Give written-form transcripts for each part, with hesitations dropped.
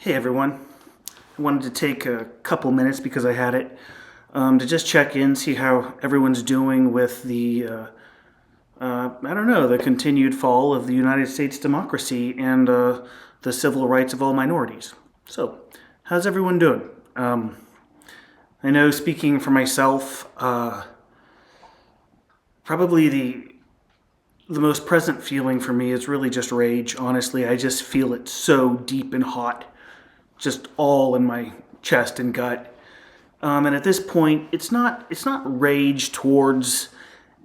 Hey everyone, I wanted to take a couple minutes because I had it to just check in, see how everyone's doing with the continued fall of the United States democracy and the civil rights of all minorities. So, how's everyone doing? I know speaking for myself, probably the most present feeling for me is really just rage. Honestly, I just feel it so deep and hot, just all in my chest and gut. And at this point, it's not rage towards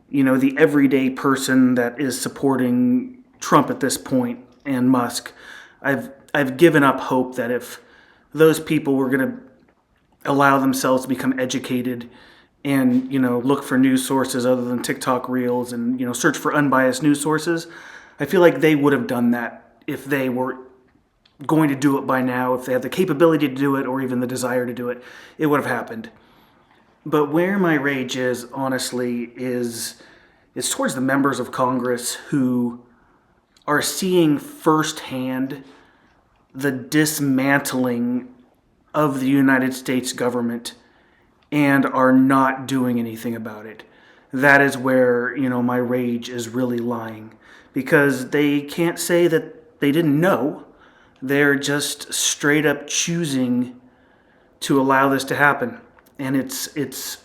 the everyday person that is supporting Trump at this point and Musk. I've given up hope that if those people were going to allow themselves to become educated and look for news sources other than TikTok reels and search for unbiased news sources, I feel like they would have done that if they were going to do it by now. If they had the capability to do it or even the desire to do it, it would have happened. But where my rage is, honestly, is towards the members of Congress who are seeing firsthand the dismantling of the United States government and are not doing anything about it. That is where, my rage is really lying, because they can't say that they didn't know. They're just straight up choosing to allow this to happen. And it's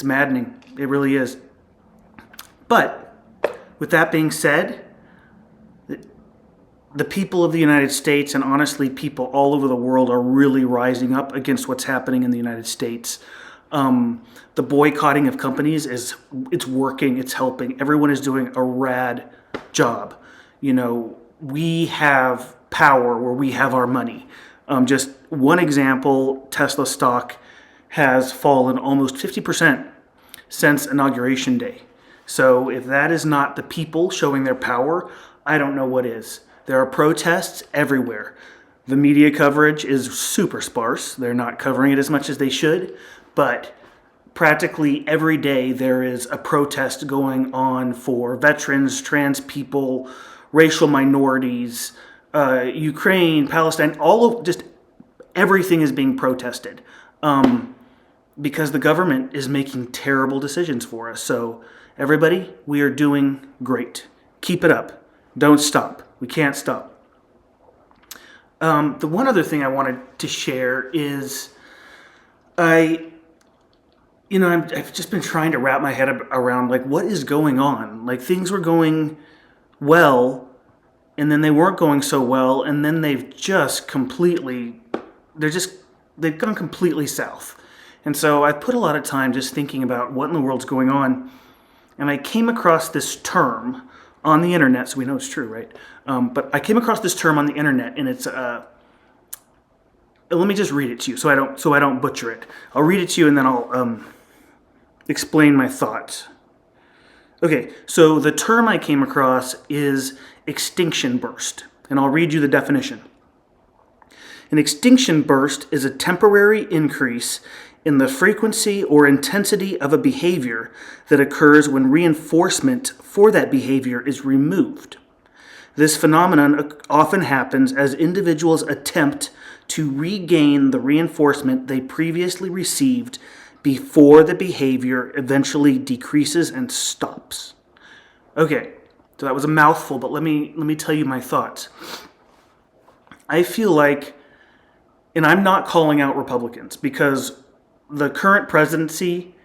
maddening. It really is. But with that being said, the people of the United States, and honestly people all over the world, are really rising up against what's happening in the United States. The boycotting of companies it's working, it's helping. Everyone is doing a rad job. We have power where we have our money. Just one example, Tesla stock has fallen almost 50% since Inauguration Day. So if that is not the people showing their power, I don't know what is. There are protests everywhere. The media coverage is super sparse. They're not covering it as much as they should, but practically every day there is a protest going on for veterans, trans people, racial minorities, Ukraine, Palestine, just everything is being protested because the government is making terrible decisions for us. So everybody, we are doing great. Keep it up. Don't stop. We can't stop. The one other thing I wanted to share is I've just been trying to wrap my head around what is going on. Things were going well, and then they weren't going so well, and then they've gone completely south. And so I put a lot of time just thinking about what in the world's going on, and I came across this term on the internet, so we know it's true, right? But I came across this term on the internet, and it's let me just read it to you so I don't butcher it. I'll read it to you, and then I'll explain my thoughts. Okay, so the term I came across is extinction burst, and I'll read you the definition. An extinction burst is a temporary increase in the frequency or intensity of a behavior that occurs when reinforcement for that behavior is removed. This phenomenon often happens as individuals attempt to regain the reinforcement they previously received before the behavior eventually decreases and stops. Okay, so that was a mouthful, but let me tell you my thoughts. I feel like, and I'm not calling out Republicans, because the current presidency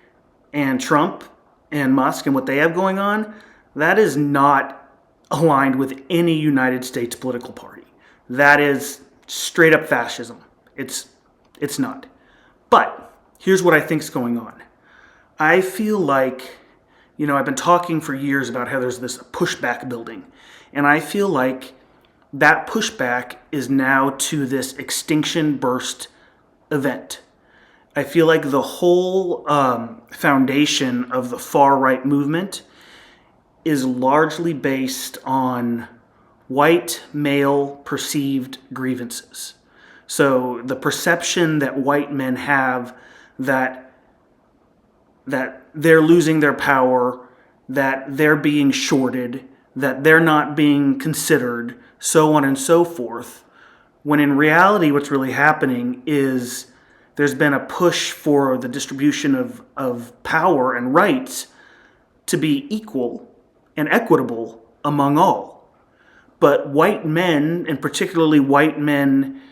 and Trump and Musk and what they have going on, that is not aligned with any United States political party. That is straight up fascism. It's not. But here's what I think is going on. I feel like, I've been talking for years about how there's this pushback building, and I feel like that pushback is now to this extinction burst event. I feel like the whole foundation of the far-right movement is largely based on white male perceived grievances. So the perception that white men have that they're losing their power, that they're being shorted, that they're not being considered, so on and so forth, when in reality what's really happening is there's been a push for the distribution of power and rights to be equal and equitable among all. But white men, and particularly white men,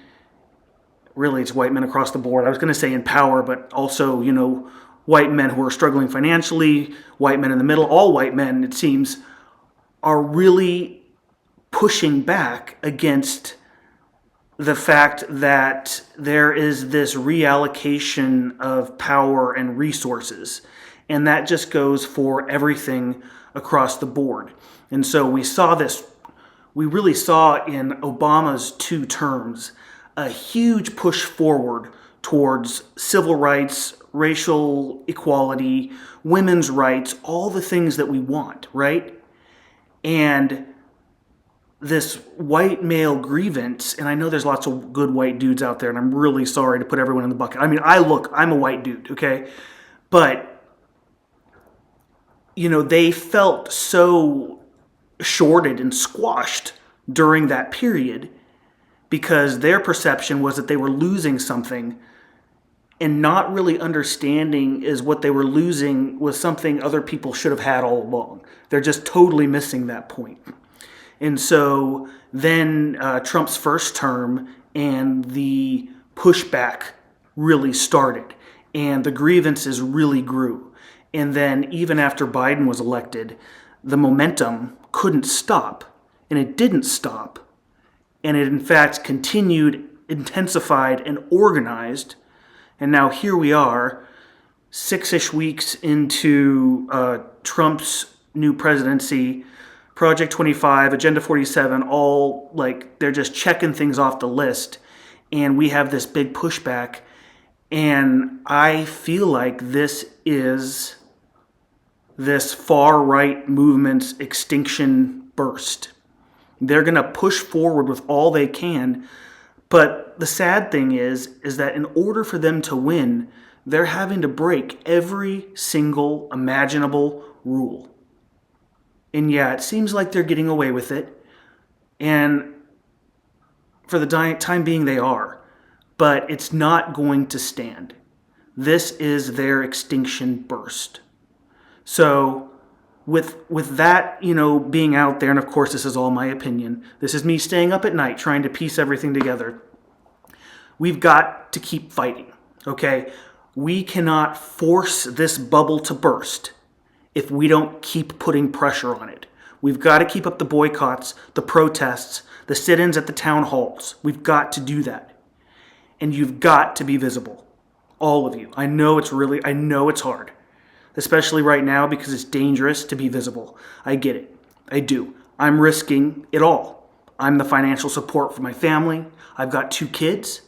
really it's white men across the board. I was going to say in power, but also, white men who are struggling financially, white men in the middle, all white men, it seems, are really pushing back against the fact that there is this reallocation of power and resources. And that just goes for everything across the board. And so we really saw in Obama's 2 terms a huge push forward towards civil rights, racial equality, women's rights, all the things that we want, right? And this white male grievance, and I know there's lots of good white dudes out there, and I'm really sorry to put everyone in the bucket. I mean, I'm a white dude, okay? But, they felt so shorted and squashed during that period because their perception was that they were losing something, and not really understanding is what they were losing was something other people should have had all along. They're just totally missing that point. And so then Trump's first term and the pushback really started, and the grievances really grew. And then even after Biden was elected, the momentum couldn't stop, and it didn't stop. And it in fact continued, intensified, and organized. And now here we are, 6-ish weeks into Trump's new presidency, Project 25, Agenda 47, all they're just checking things off the list. And we have this big pushback. And I feel like this is this far-right movement's extinction burst. They're going to push forward with all they can. But the sad thing is that in order for them to win, they're having to break every single imaginable rule. And yeah, it seems like they're getting away with it. And for the time being, they are. But it's not going to stand. This is their extinction burst. So with that, being out there, and of course this is all my opinion, this is me staying up at night trying to piece everything together. We've got to keep fighting, okay? We cannot force this bubble to burst if we don't keep putting pressure on it. We've got to keep up the boycotts, the protests, the sit-ins at the town halls. We've got to do that. And you've got to be visible. All of you. I know it's hard. Especially right now because it's dangerous to be visible. I get it. I do. I'm risking it all. I'm the financial support for my family. I've got 2 kids.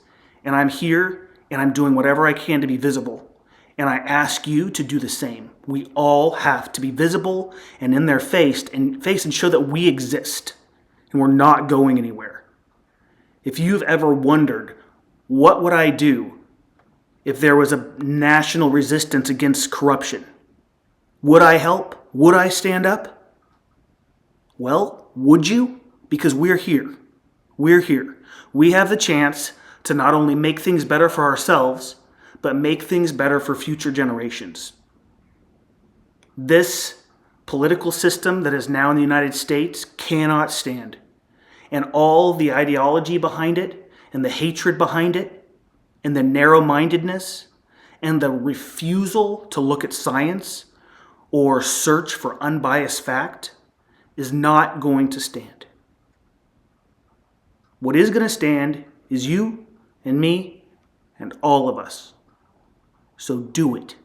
And I'm here and I'm doing whatever I can to be visible. And I ask you to do the same. We all have to be visible and in their face and show that we exist and we're not going anywhere. If you've ever wondered, what would I do if there was a national resistance against corruption? Would I help? Would I stand up? Well, would you? Because we're here. We're here. We have the chance to not only make things better for ourselves, but make things better for future generations. This political system that is now in the United States cannot stand. And all the ideology behind it, and the hatred behind it, and the narrow-mindedness, and the refusal to look at science or search for unbiased fact is not going to stand. What is going to stand is you and me and all of us. So do it.